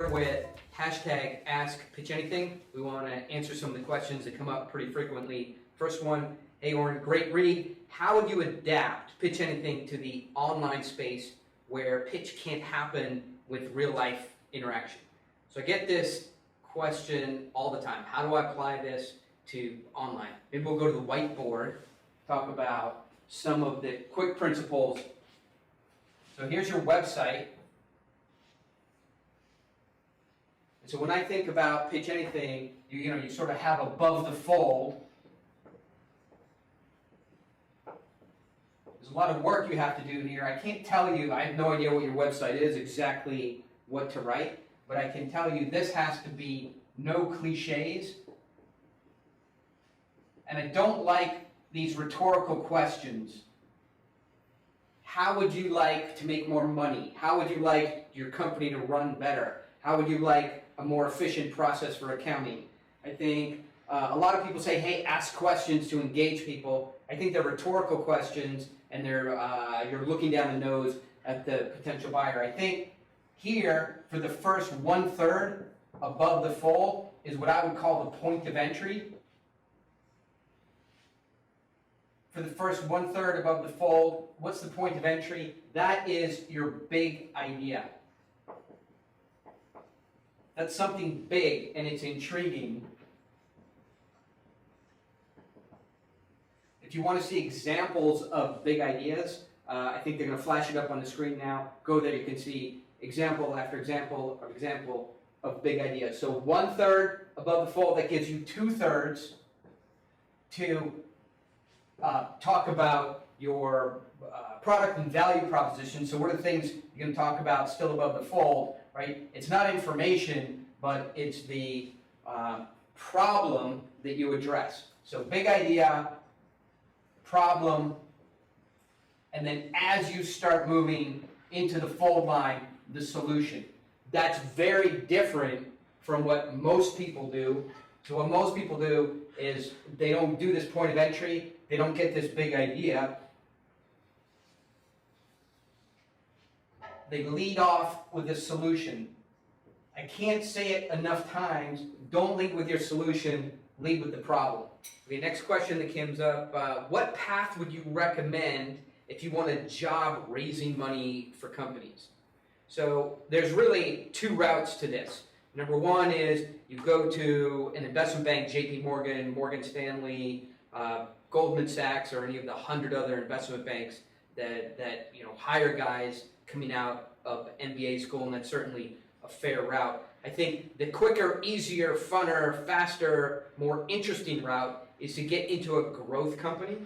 With hashtag #AskPitchAnything. We want to answer some of the questions that come up pretty frequently. First one, hey Oren, great read. How would you adapt Pitch Anything to the online space where pitch can't happen with real life interaction? So I get this question all the time. How do I apply this to online? Maybe we'll go to the whiteboard, talk about some of the quick principles. So here's your website. So when I think about Pitch Anything, you sort of have above the fold. There's a lot of work you have to do here. I can't tell you, I have no idea what your website is, exactly what to write, but I can tell you this has to be no cliches. And I don't like these rhetorical questions. How would you like to make more money? How would you like your company to run better? How would you like a more efficient process for accounting? I think a lot of people say, hey, ask questions to engage people. I think they're rhetorical questions, and you're looking down the nose at the potential buyer. I think here, for the first 1/3 above the fold, is what I would call the point of entry. For the first 1/3 above the fold, what's the point of entry? That is your big idea. That's something big and it's intriguing. If you want to see examples of big ideas, I think they're going to flash it up on the screen now. Go there, you can see example after example of example of big ideas. So 1/3 above the fold, that gives you 2/3 to talk about your product and value proposition. So what are the things you're going to talk about still above the fold, right? It's not information, but it's the problem that you address. So big idea, problem, and then as you start moving into the fold line, the solution. That's very different from what most people do. So what most people do is they don't do this point of entry, they don't get this big idea. They lead off with a solution. I can't say it enough times, don't lead with your solution, lead with the problem. Okay, next question that comes up, what path would you recommend if you want a job raising money for companies? So there's really two routes to this. Number one is you go to an investment bank, JP Morgan, Morgan Stanley, Goldman Sachs, or any of the 100 other investment banks that hire guys coming out of MBA school, and that's certainly a fair route. I think the quicker, easier, funner, faster, more interesting route is to get into a growth company.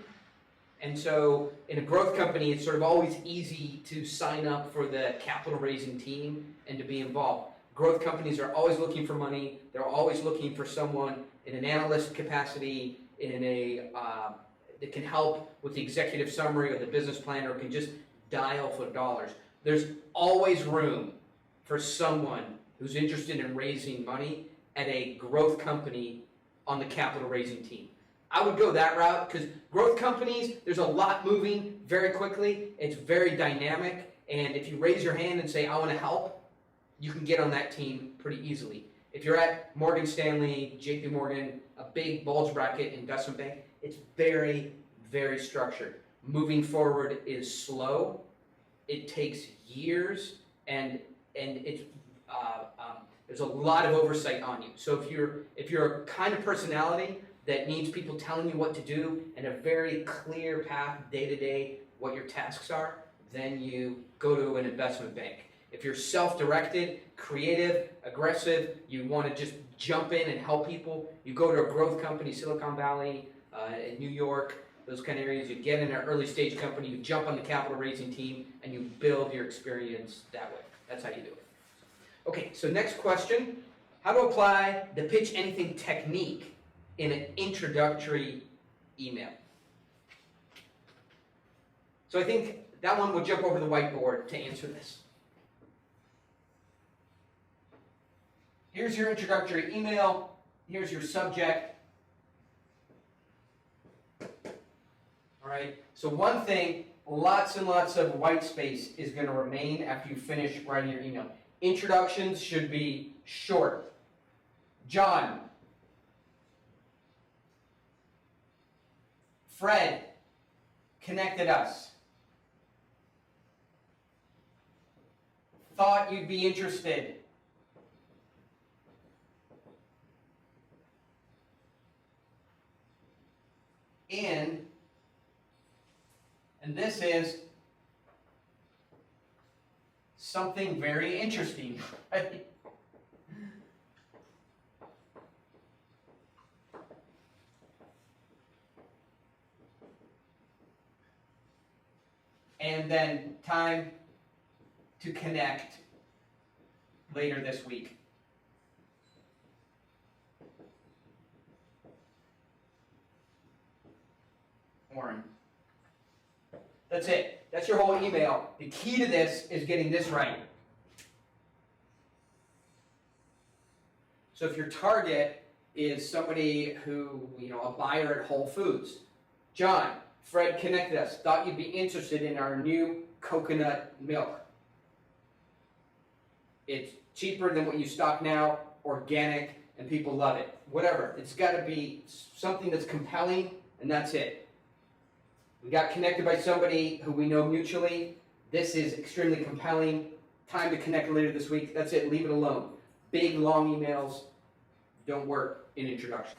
And so in a growth company, it's sort of always easy to sign up for the capital raising team and to be involved. Growth companies are always looking for money. They're always looking for someone in an analyst capacity, that can help with the executive summary or the business plan, or can just dial for dollars. There's always room for someone who's interested in raising money at a growth company on the capital raising team. I would go that route because growth companies, there's a lot moving very quickly. It's very dynamic. And if you raise your hand and say, I want to help, you can get on that team pretty easily. If you're at Morgan Stanley, JP Morgan, a big bulge bracket investment bank, it's very, very structured. Moving forward is slow. It takes years, and it's there's a lot of oversight on you. So if you're a kind of personality that needs people telling you what to do and a very clear path day to day what your tasks are, then you go to an investment bank. If you're self-directed, creative, aggressive, you want to just jump in and help people, you go to a growth company, Silicon Valley, in New York, those kind of areas. You get in an early stage company, you jump on the capital raising team, and you build your experience that way. That's how you do it. Okay, so next question. How to apply the Pitch Anything technique in an introductory email? So I think that one will jump over the whiteboard to answer this. Here's your introductory email. Here's your subject. All right, so one thing, lots and lots of white space is going to remain after you finish writing your email. Introductions should be short. John. Fred connected us. Thought you'd be interested. In, and this is something very interesting, right? And then time to connect later this week. Oren. That's it. That's your whole email. The key to this is getting this right. So if your target is somebody who, a buyer at Whole Foods, John, Fred connected us, thought you'd be interested in our new coconut milk. It's cheaper than what you stock now, organic, and people love it. Whatever. It's got to be something that's compelling, and that's it. We got connected by somebody who we know mutually. This is extremely compelling. Time to connect later this week. That's it. Leave it alone. Big, long emails don't work in introduction.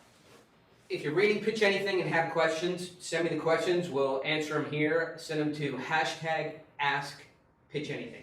If you're reading Pitch Anything and have questions, send me the questions. We'll answer them here. Send them to #AskPitchAnything.